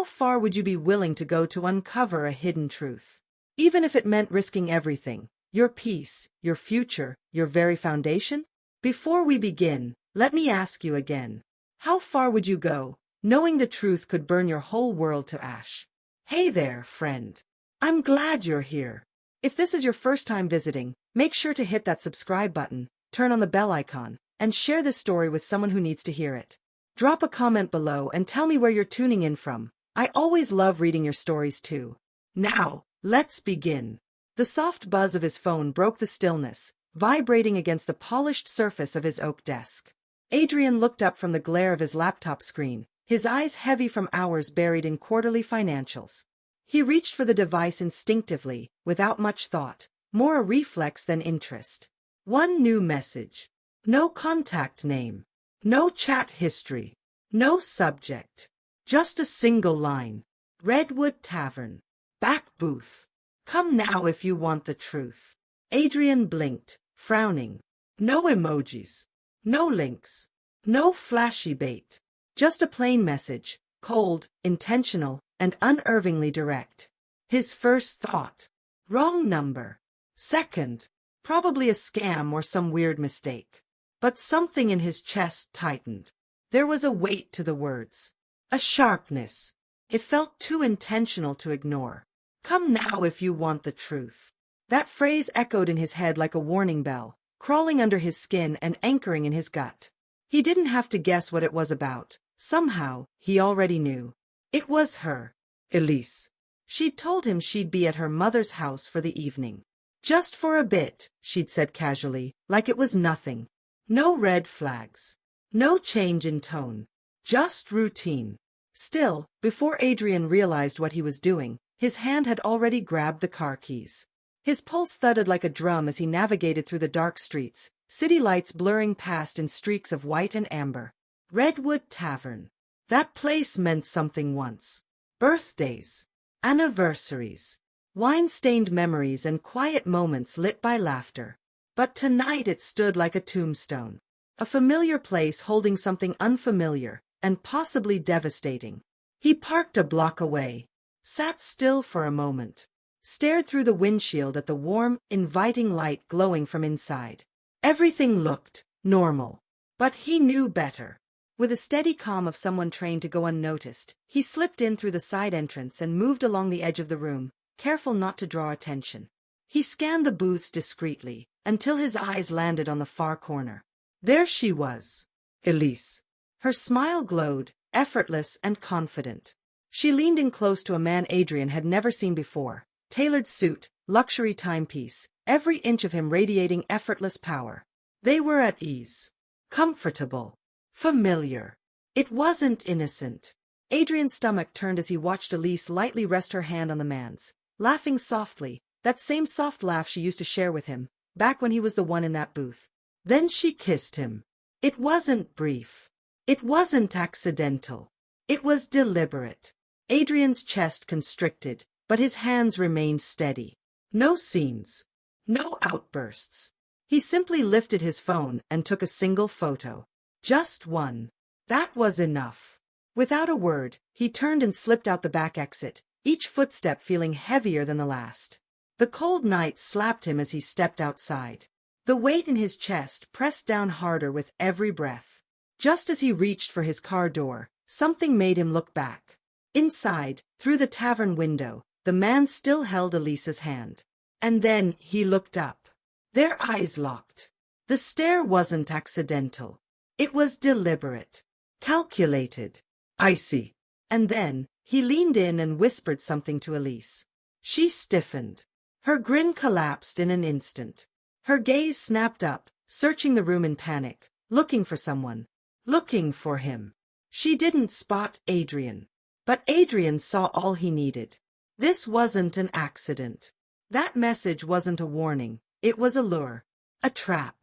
How far would you be willing to go to uncover a hidden truth? Even if it meant risking everything, your peace, your future, your very foundation? Before we begin, let me ask you again. How far would you go, knowing the truth could burn your whole world to ash? Hey there, friend. I'm glad you're here. If this is your first time visiting, make sure to hit that subscribe button, turn on the bell icon, and share this story with someone who needs to hear it. Drop a comment below and tell me where you're tuning in from. I always love reading your stories too. Now, let's begin. The soft buzz of his phone broke the stillness, vibrating against the polished surface of his oak desk. Adrien looked up from the glare of his laptop screen, his eyes heavy from hours buried in quarterly financials. He reached for the device instinctively, without much thought, more a reflex than interest. One new message. No contact name. No chat history. No subject. Just a single line. Redwood Tavern. Back booth. Come now if you want the truth. Adrien blinked, frowning. No emojis. No links. No flashy bait. Just a plain message, cold, intentional, and unervingly direct. His first thought. Wrong number. Second. Probably a scam or some weird mistake. But something in his chest tightened. There was a weight to the words. A sharpness. It felt too intentional to ignore. Come now if you want the truth. That phrase echoed in his head like a warning bell, crawling under his skin and anchoring in his gut. He didn't have to guess what it was about. Somehow, he already knew. It was her. Elise. She'd told him she'd be at her mother's house for the evening. Just for a bit, she'd said casually, like it was nothing. No red flags. No change in tone. Just routine. Still, before Adrien realized what he was doing, his hand had already grabbed the car keys. His pulse thudded like a drum as he navigated through the dark streets, city lights blurring past in streaks of white and amber. Redwood Tavern. That place meant something once. Birthdays. Anniversaries. Wine-stained memories and quiet moments lit by laughter. But tonight it stood like a tombstone. A familiar place holding something unfamiliar, and possibly devastating. He parked a block away, sat still for a moment, stared through the windshield at the warm, inviting light glowing from inside. Everything looked normal, but he knew better. With a steady calm of someone trained to go unnoticed, he slipped in through the side entrance and moved along the edge of the room, careful not to draw attention. He scanned the booths discreetly, until his eyes landed on the far corner. There she was, Elise. Her smile glowed, effortless and confident. She leaned in close to a man Adrien had never seen before. Tailored suit, luxury timepiece, every inch of him radiating effortless power. They were at ease. Comfortable. Familiar. It wasn't innocent. Adrien's stomach turned as he watched Elise lightly rest her hand on the man's, laughing softly, that same soft laugh she used to share with him, back when he was the one in that booth. Then she kissed him. It wasn't brief. It wasn't accidental. It was deliberate. Adrien's chest constricted, but his hands remained steady. No scenes. No outbursts. He simply lifted his phone and took a single photo. Just one. That was enough. Without a word, he turned and slipped out the back exit, each footstep feeling heavier than the last. The cold night slapped him as he stepped outside. The weight in his chest pressed down harder with every breath. Just as he reached for his car door, something made him look back. Inside, through the tavern window, the man still held Elise's hand. And then he looked up. Their eyes locked. The stare wasn't accidental. It was deliberate. Calculated. Icy. And then, he leaned in and whispered something to Elise. She stiffened. Her grin collapsed in an instant. Her gaze snapped up, searching the room in panic, looking for someone. Looking for him. She didn't spot Adrien. But Adrien saw all he needed. This wasn't an accident. That message wasn't a warning. It was a lure. A trap.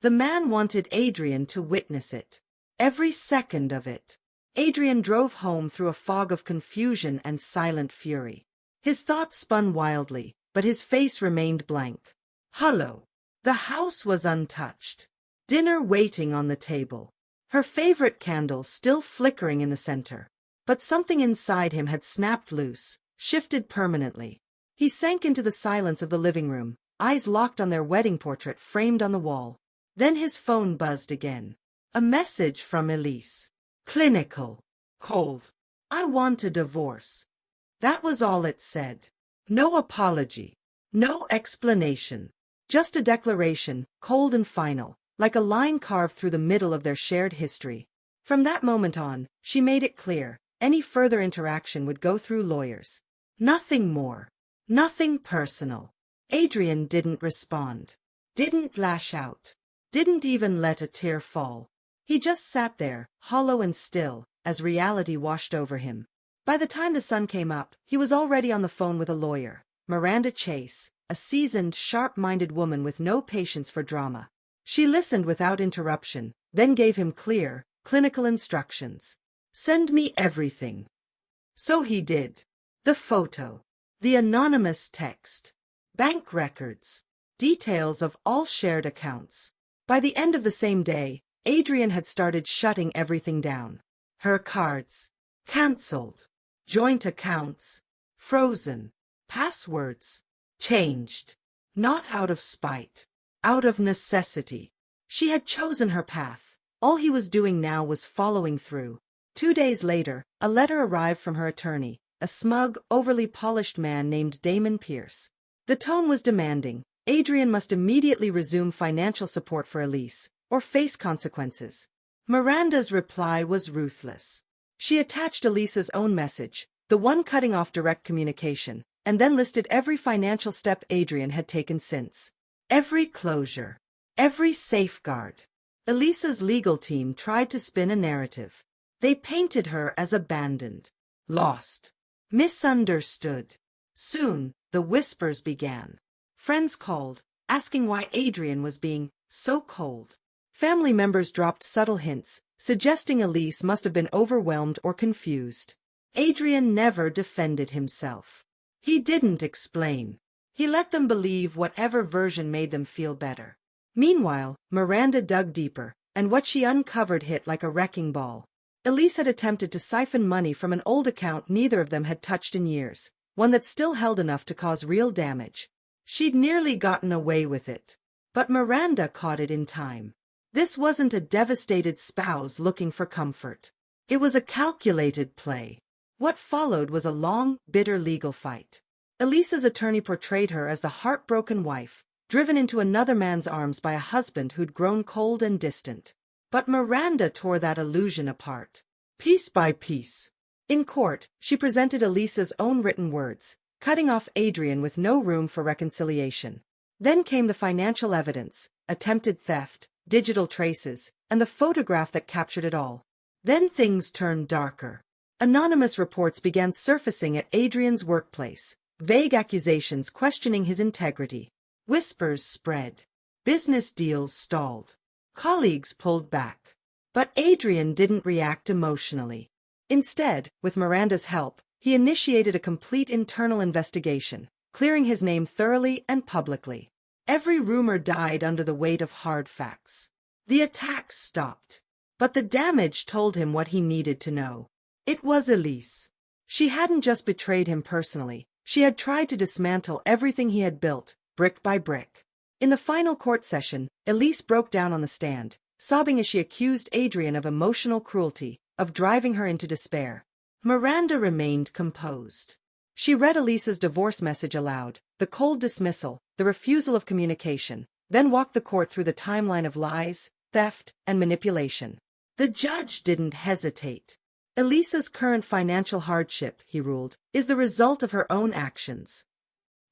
The man wanted Adrien to witness it. Every second of it. Adrien drove home through a fog of confusion and silent fury. His thoughts spun wildly, but his face remained blank. Hello. The house was untouched. Dinner waiting on the table. Her favorite candle still flickering in the center. But something inside him had snapped loose, shifted permanently. He sank into the silence of the living room, eyes locked on their wedding portrait framed on the wall. Then his phone buzzed again. A message from Elise. Clinical. Cold. I want a divorce. That was all it said. No apology. No explanation. Just a declaration, cold and final, like a line carved through the middle of their shared history. From that moment on, she made it clear, any further interaction would go through lawyers. Nothing more. Nothing personal. Adrien didn't respond. Didn't lash out. Didn't even let a tear fall. He just sat there, hollow and still, as reality washed over him. By the time the sun came up, he was already on the phone with a lawyer, Miranda Chase, a seasoned, sharp-minded woman with no patience for drama. She listened without interruption, then gave him clear, clinical instructions. Send me everything. So he did. The photo. The anonymous text. Bank records. Details of all shared accounts. By the end of the same day, Adrien had started shutting everything down. Her cards. Cancelled. Joint accounts. Frozen. Passwords. Changed. Not out of spite. Out of necessity. She had chosen her path. All he was doing now was following through. 2 days later, a letter arrived from her attorney, a smug, overly polished man named Damon Pierce. The tone was demanding. Adrien must immediately resume financial support for Elise, or face consequences. Miranda's reply was ruthless. She attached Elise's own message, the one cutting off direct communication, and then listed every financial step Adrien had taken since. Every closure. Every safeguard. Elise's legal team tried to spin a narrative. They painted her as abandoned, lost, misunderstood. Soon, the whispers began. Friends called, asking why Adrien was being so cold. Family members dropped subtle hints, suggesting Elise must have been overwhelmed or confused. Adrien never defended himself. He didn't explain. He let them believe whatever version made them feel better. Meanwhile, Miranda dug deeper, and what she uncovered hit like a wrecking ball. Elise had attempted to siphon money from an old account neither of them had touched in years, one that still held enough to cause real damage. She'd nearly gotten away with it. But Miranda caught it in time. This wasn't a devastated spouse looking for comfort. It was a calculated play. What followed was a long, bitter legal fight. Elise's attorney portrayed her as the heartbroken wife, driven into another man's arms by a husband who'd grown cold and distant. But Miranda tore that illusion apart, piece by piece. In court, she presented Elise's own written words, cutting off Adrien with no room for reconciliation. Then came the financial evidence, attempted theft, digital traces, and the photograph that captured it all. Then things turned darker. Anonymous reports began surfacing at Adrien's workplace, vague accusations questioning his integrity. Whispers spread. Business deals stalled. Colleagues pulled back. But Adrien didn't react emotionally. Instead, with Miranda's help, he initiated a complete internal investigation, clearing his name thoroughly and publicly. Every rumor died under the weight of hard facts. The attacks stopped. But the damage told him what he needed to know. It was Elise. She hadn't just betrayed him personally, she had tried to dismantle everything he had built, brick by brick. In the final court session, Elise broke down on the stand, sobbing as she accused Adrien of emotional cruelty, of driving her into despair. Miranda remained composed. She read Elise's divorce message aloud, the cold dismissal, the refusal of communication, then walked the court through the timeline of lies, theft, and manipulation. The judge didn't hesitate. Elise's current financial hardship, he ruled, is the result of her own actions.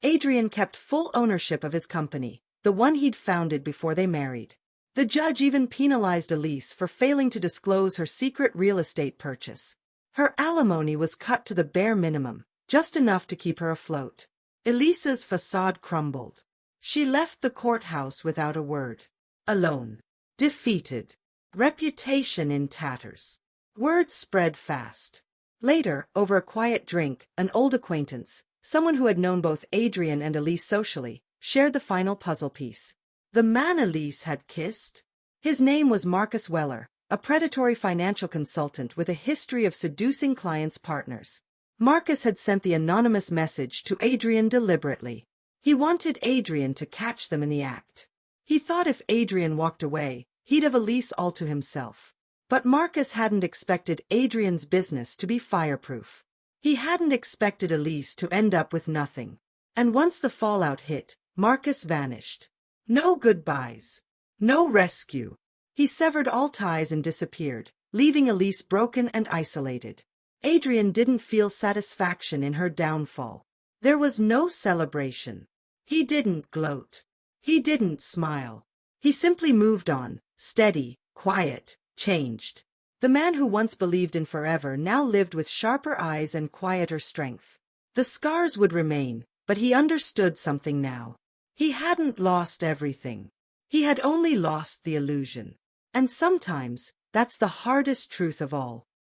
Adrien kept full ownership of his company, the one he'd founded before they married. The judge even penalized Elise for failing to disclose her secret real estate purchase. Her alimony was cut to the bare minimum, just enough to keep her afloat. Elise's facade crumbled. She left the courthouse without a word. Alone. Defeated. Reputation in tatters. Word spread fast. Later, over a quiet drink, an old acquaintance, someone who had known both Adrien and Elise socially, shared the final puzzle piece. The man Elise had kissed? His name was Marcus Weller, a predatory financial consultant with a history of seducing clients' partners. Marcus had sent the anonymous message to Adrien deliberately. He wanted Adrien to catch them in the act. He thought if Adrien walked away, he'd have Elise all to himself. But Marcus hadn't expected Adrien's business to be fireproof. He hadn't expected Elise to end up with nothing. And once the fallout hit, Marcus vanished. No goodbyes. No rescue. He severed all ties and disappeared, leaving Elise broken and isolated. Adrien didn't feel satisfaction in her downfall. There was no celebration. He didn't gloat. He didn't smile. He simply moved on, steady, quiet, changed. The man who once believed in forever now lived with sharper eyes and quieter strength. The scars would remain, but he understood something now. He hadn't lost everything. He had only lost the illusion. And sometimes, that's the hardest truth of all.